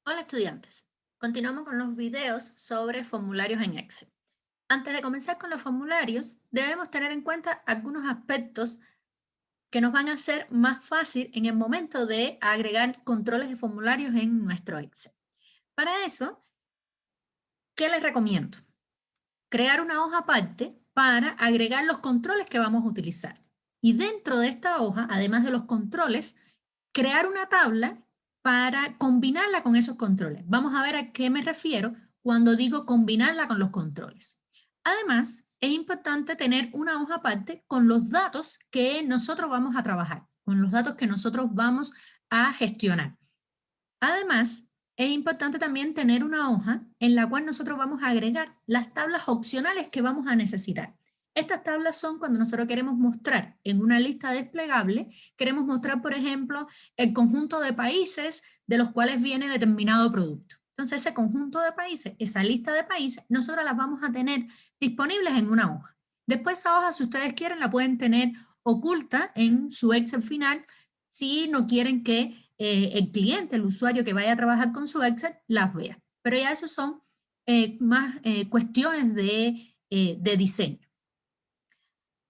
Hola estudiantes, continuamos con los videos sobre formularios en Excel. Antes de comenzar con los formularios, debemos tener en cuenta algunos aspectos que nos van a hacer más fácil en el momento de agregar controles de formularios en nuestro Excel. Para eso, ¿qué les recomiendo? Crear una hoja aparte para agregar los controles que vamos a utilizar. Y dentro de esta hoja, además de los controles, crear una tabla para combinarla con esos controles. Vamos a ver a qué me refiero cuando digo combinarla con los controles. Además, es importante tener una hoja aparte con los datos que nosotros vamos a trabajar, con los datos que nosotros vamos a gestionar. Además, es importante también tener una hoja en la cual nosotros vamos a agregar las tablas opcionales que vamos a necesitar. Estas tablas son cuando nosotros queremos mostrar en una lista desplegable, queremos mostrar, por ejemplo, el conjunto de países de los cuales viene determinado producto. Entonces, ese conjunto de países, esa lista de países, nosotros las vamos a tener disponibles en una hoja. Después, esa hoja, si ustedes quieren, la pueden tener oculta en su Excel final si no quieren que el cliente, el usuario que vaya a trabajar con su Excel, las vea. Pero ya eso son más cuestiones de diseño.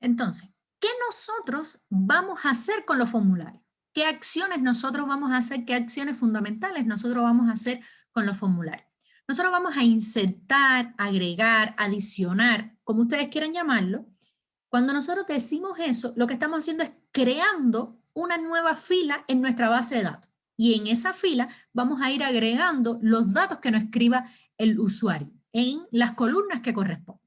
Entonces, ¿qué nosotros vamos a hacer con los formularios? ¿Qué acciones nosotros vamos a hacer? ¿Qué acciones fundamentales nosotros vamos a hacer con los formularios? Nosotros vamos a insertar, agregar, adicionar, como ustedes quieran llamarlo. Cuando nosotros decimos eso, lo que estamos haciendo es creando una nueva fila en nuestra base de datos. Y en esa fila vamos a ir agregando los datos que nos escriba el usuario en las columnas que corresponden.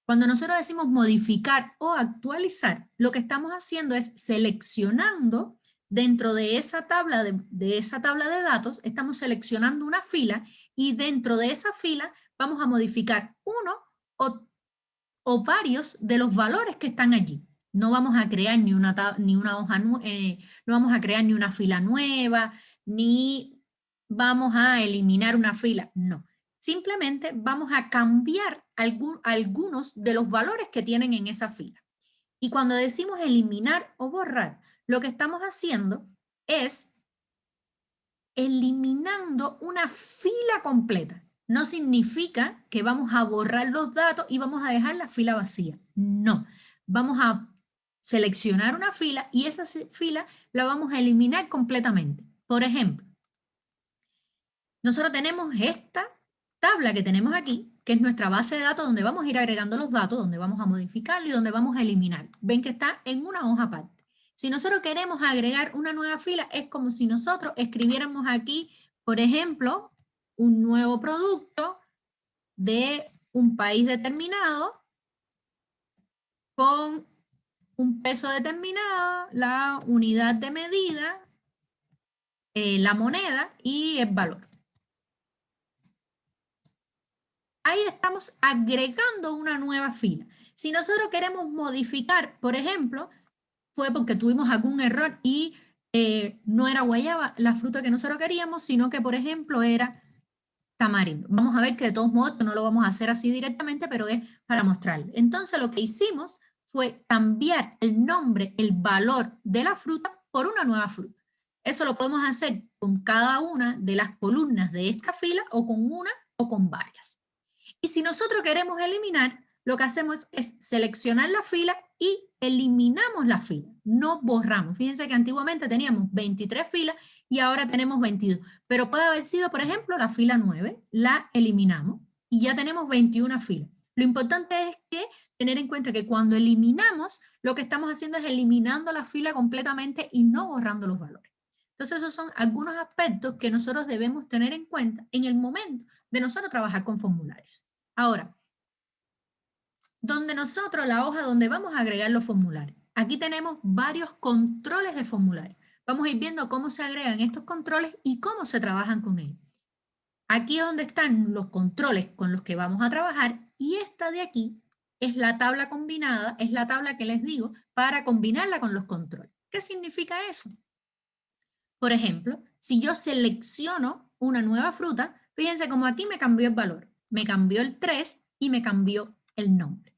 Cuando nosotros decimos modificar o actualizar, lo que estamos haciendo es seleccionando dentro de esa tabla de datos, estamos seleccionando una fila y dentro de esa fila vamos a modificar uno o varios de los valores que están allí. No vamos a crear ni una hoja, no vamos a crear ni una fila nueva, ni vamos a eliminar una fila, no. Simplemente vamos a cambiar algunos de los valores que tienen en esa fila. Y cuando decimos eliminar o borrar, lo que estamos haciendo es eliminando una fila completa. No significa que vamos a borrar los datos y vamos a dejar la fila vacía. No, vamos a seleccionar una fila y esa fila la vamos a eliminar completamente. Por ejemplo, nosotros tenemos esta tabla que tenemos aquí, que es nuestra base de datos donde vamos a ir agregando los datos, donde vamos a modificarlo y donde vamos a eliminar. Ven que está en una hoja aparte. Si nosotros queremos agregar una nueva fila, es como si nosotros escribiéramos aquí, por ejemplo, un nuevo producto de un país determinado con un peso determinado, la unidad de medida, la moneda y el valor. Ahí estamos agregando una nueva fila. Si nosotros queremos modificar, por ejemplo, fue porque tuvimos algún error y no era guayaba la fruta que nosotros queríamos, sino que, por ejemplo, era tamarindo. Vamos a ver que de todos modos no lo vamos a hacer así directamente, pero es para mostrarle. Entonces lo que hicimos fue cambiar el nombre, el valor de la fruta por una nueva fruta. Eso lo podemos hacer con cada una de las columnas de esta fila o con una o con varias. Y si nosotros queremos eliminar, lo que hacemos es seleccionar la fila y eliminamos la fila, no borramos. Fíjense que antiguamente teníamos 23 filas y ahora tenemos 22, pero puede haber sido, por ejemplo, la fila 9, la eliminamos y ya tenemos 21 filas. Lo importante es que tener en cuenta que cuando eliminamos, lo que estamos haciendo es eliminando la fila completamente y no borrando los valores. Entonces, esos son algunos aspectos que nosotros debemos tener en cuenta en el momento de nosotros trabajar con formularios. Ahora, donde nosotros, la hoja donde vamos a agregar los formularios. Aquí tenemos varios controles de formulario. Vamos a ir viendo cómo se agregan estos controles y cómo se trabajan con ellos. Aquí es donde están los controles con los que vamos a trabajar y esta de aquí es la tabla combinada, es la tabla que les digo para combinarla con los controles. ¿Qué significa eso? Por ejemplo, si yo selecciono una nueva fruta, fíjense como aquí me cambió el valor, me cambió el 3 y me cambió el nombre.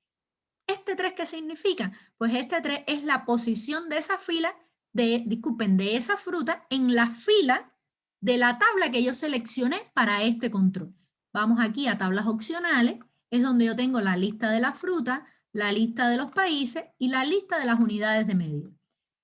¿Este 3 qué significa? Pues este 3 es la posición de esa fila, de esa fruta en la fila de la tabla que yo seleccioné para este control. Vamos aquí a tablas opcionales, es donde yo tengo la lista de la fruta, la lista de los países y la lista de las unidades de medida.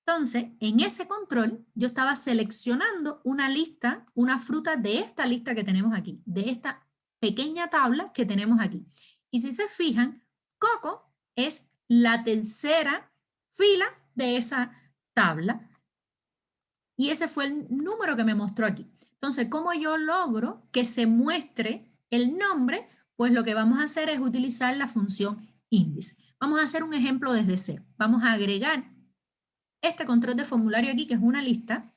Entonces, en ese control, yo estaba seleccionando una lista, una fruta de esta lista que tenemos aquí, de esta pequeña tabla que tenemos aquí. Y si se fijan, coco es la tercera fila de esa tabla. Y ese fue el número que me mostró aquí. Entonces, ¿cómo yo logro que se muestre el nombre? Pues lo que vamos a hacer es utilizar la función índice. Vamos a hacer un ejemplo desde cero. Vamos a agregar este control de formulario aquí, que es una lista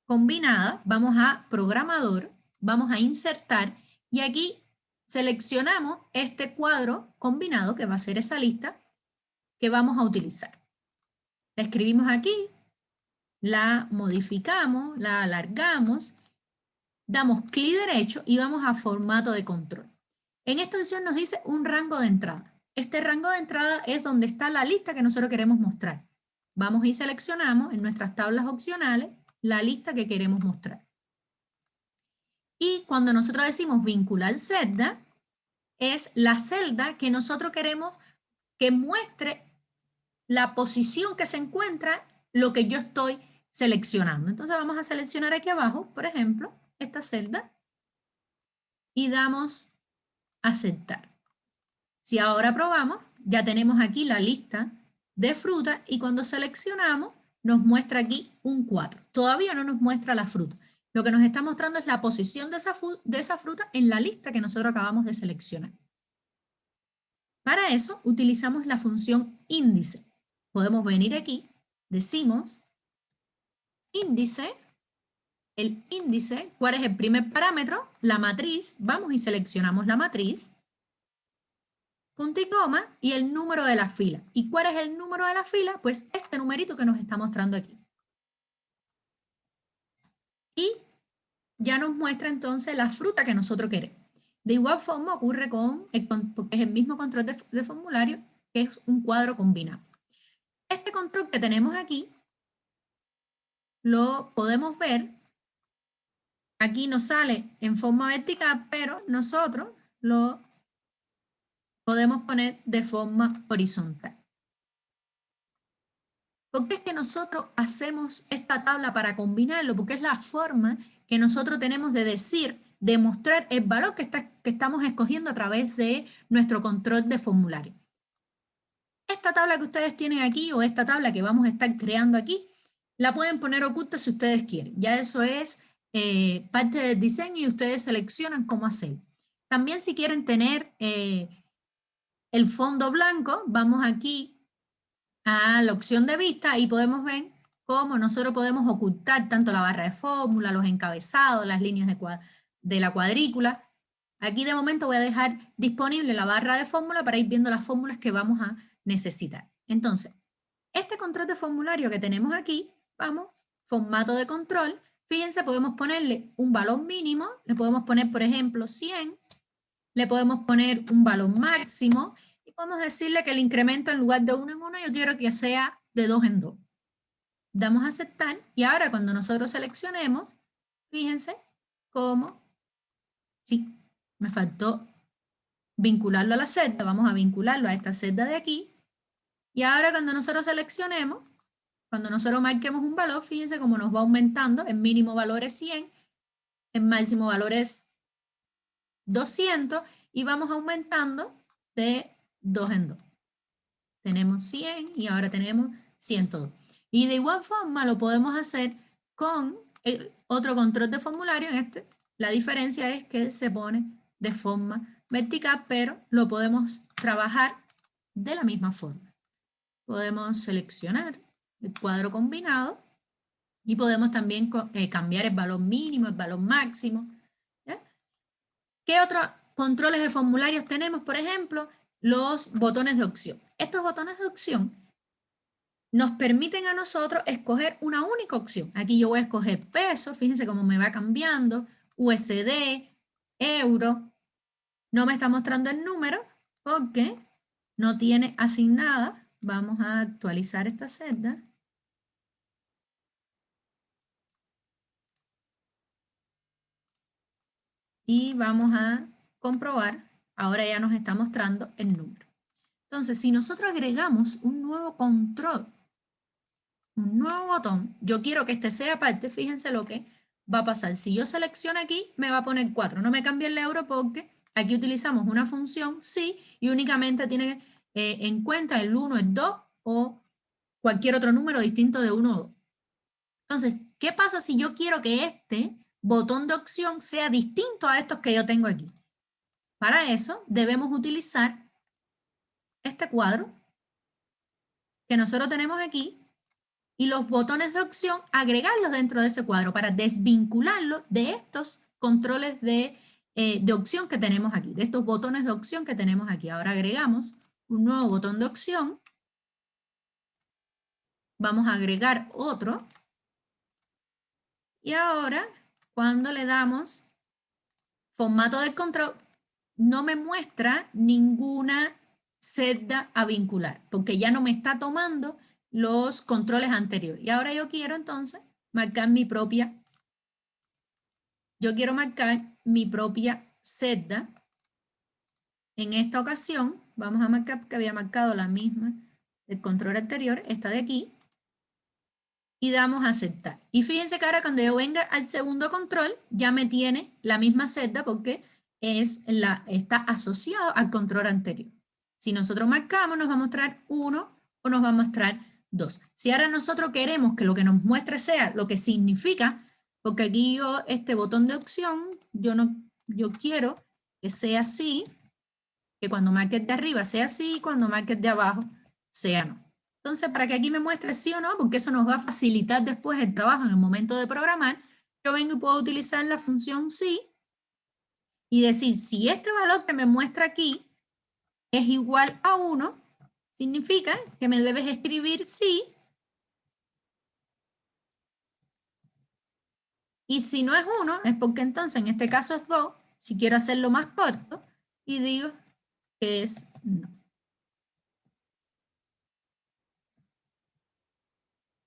combinada. Vamos a programador, vamos a insertar y aquí seleccionamos este cuadro combinado, que va a ser esa lista que vamos a utilizar. La escribimos aquí, la modificamos, la alargamos, damos clic derecho y vamos a formato de control. En esta opción nos dice un rango de entrada. Este rango de entrada es donde está la lista que nosotros queremos mostrar. Vamos y seleccionamos en nuestras tablas opcionales la lista que queremos mostrar. Y cuando nosotros decimos vincular celda, es la celda que nosotros queremos que muestre la posición que se encuentra lo que yo estoy seleccionando. Entonces vamos a seleccionar aquí abajo, por ejemplo, esta celda y damos aceptar. Si ahora probamos, ya tenemos aquí la lista de fruta y cuando seleccionamos nos muestra aquí un 4. Todavía no nos muestra la fruta. Lo que nos está mostrando es la posición de esa fruta en la lista que nosotros acabamos de seleccionar. Para eso utilizamos la función índice. Podemos venir aquí, decimos índice, el índice, ¿cuál es el primer parámetro? La matriz, vamos y seleccionamos la matriz, punto y coma, y el número de la fila. ¿Y cuál es el número de la fila? Pues este numerito que nos está mostrando aquí. Y ya nos muestra entonces la fruta que nosotros queremos. De igual forma ocurre con el mismo control de formulario, que es un cuadro combinado. Este control que tenemos aquí, lo podemos ver. Aquí nos sale en forma vertical, pero nosotros lo podemos poner de forma horizontal. ¿Por qué es que nosotros hacemos esta tabla para combinarlo? Porque es la forma que nosotros tenemos de decir, de mostrar el valor que estamos escogiendo a través de nuestro control de formulario. Esta tabla que ustedes tienen aquí o esta tabla que vamos a estar creando aquí, la pueden poner oculta si ustedes quieren. Ya eso es parte del diseño y ustedes seleccionan cómo hacerlo. También si quieren tener el fondo blanco, vamos aquí a la opción de vista y podemos ver cómo nosotros podemos ocultar tanto la barra de fórmula, los encabezados, las líneas de la cuadrícula. Aquí de momento voy a dejar disponible la barra de fórmula para ir viendo las fórmulas que vamos a necesitar. Entonces, este control de formulario que tenemos aquí, vamos, formato de control, fíjense, podemos ponerle un valor mínimo, le podemos poner, por ejemplo, 100, le podemos poner un valor máximo y podemos decirle que el incremento en lugar de 1 en 1 yo quiero que sea de 2 en 2. Damos a aceptar y ahora cuando nosotros seleccionemos, fíjense cómo, sí, me faltó vincularlo a la celda, vamos a vincularlo a esta celda de aquí y ahora cuando nosotros seleccionemos, cuando nosotros marquemos un valor, fíjense cómo nos va aumentando, el mínimo valor es 100, el máximo valor es 200 y vamos aumentando de 2 en 2. Tenemos 100 y ahora tenemos 102. Y de igual forma lo podemos hacer con el otro control de formulario. En este, la diferencia es que se pone de forma vertical, pero lo podemos trabajar de la misma forma. Podemos seleccionar el cuadro combinado y podemos también cambiar el valor mínimo, el valor máximo. ¿Ya? ¿Qué otros controles de formularios tenemos? Por ejemplo, los botones de opción. Estos botones de opción nos permiten a nosotros escoger una única opción. Aquí yo voy a escoger peso, fíjense cómo me va cambiando, USD, euro. No me está mostrando el número porque no tiene asignada. Vamos a actualizar esta celda. y vamos a comprobar, ahora ya nos está mostrando el número. Entonces, si nosotros agregamos un nuevo control, un nuevo botón, yo quiero que este sea aparte, fíjense lo que va a pasar. Si yo selecciono aquí, me va a poner 4, no me cambia el euro porque aquí utilizamos una función sí y únicamente tiene en cuenta el 1, el 2 o cualquier otro número distinto de 1 o 2. Entonces, ¿qué pasa si yo quiero que este botón de opción sea distinto a estos que yo tengo aquí? Para eso debemos utilizar este cuadro que nosotros tenemos aquí y los botones de opción, agregarlos dentro de ese cuadro para desvincularlo de estos controles de opción que tenemos aquí, de estos botones de opción que tenemos aquí. Ahora agregamos un nuevo botón de opción. Vamos a agregar otro. Y ahora, cuando le damos formato de control, no me muestra ninguna celda a vincular, porque ya no me está tomando los controles anteriores. Y ahora yo quiero entonces marcar mi propia, celda. En esta ocasión vamos a marcar que había marcado la misma del control anterior, esta de aquí, y damos a aceptar. Y fíjense que ahora cuando yo venga al segundo control, ya me tiene la misma celda porque está asociado al control anterior. Si nosotros marcamos, nos va a mostrar 1 o nos va a mostrar 2. Si ahora nosotros queremos que lo que nos muestre sea lo que significa, porque aquí yo, este botón de opción, yo quiero que sea así, que cuando marque de arriba sea así, y cuando marque de abajo sea no. Entonces, para que aquí me muestre sí o no, porque eso nos va a facilitar después el trabajo en el momento de programar, yo vengo y puedo utilizar la función sí y decir, si este valor que me muestra aquí es igual a 1, significa que me debes escribir sí. Y si no es 1, es porque entonces en este caso es 2, si quiero hacerlo más corto, y digo que es no.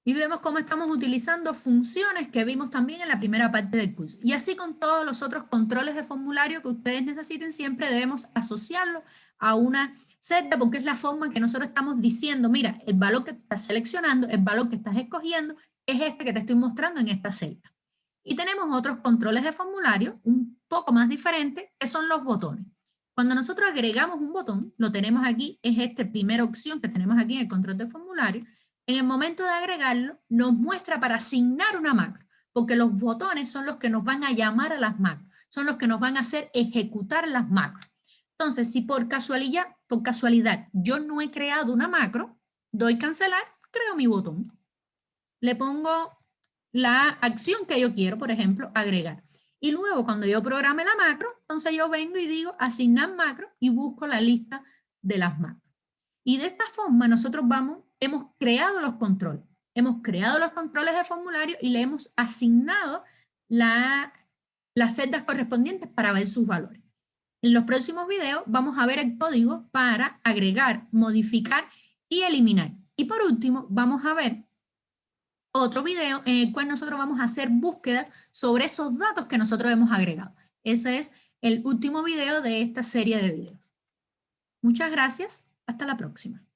Y vemos cómo estamos utilizando funciones que vimos también en la primera parte del curso. Y así con todos los otros controles de formulario que ustedes necesiten, siempre debemos asociarlo a una celda porque es la forma en que nosotros estamos diciendo, mira, el valor que estás seleccionando, el valor que estás escogiendo, es este que te estoy mostrando en esta celda. Y tenemos otros controles de formulario un poco más diferentes, que son los botones. Cuando nosotros agregamos un botón, lo tenemos aquí, es esta primera opción que tenemos aquí en el control de formulario. En el momento de agregarlo, nos muestra para asignar una macro, porque los botones son los que nos van a llamar a las macros, son los que nos van a hacer ejecutar las macros. Entonces, si por casualidad yo no he creado una macro, doy cancelar, creo mi botón. Le pongo la acción que yo quiero, por ejemplo, agregar. Y luego cuando yo programe la macro, entonces yo vengo y digo asignar macro y busco la lista de las macros. Y de esta forma nosotros hemos creado los controles. Hemos creado los controles de formulario y le hemos asignado las celdas correspondientes para ver sus valores. En los próximos videos vamos a ver el código para agregar, modificar y eliminar. Y por último, vamos a ver otro video en el cual nosotros vamos a hacer búsquedas sobre esos datos que nosotros hemos agregado. Ese es el último video de esta serie de videos. Muchas gracias. Hasta la próxima.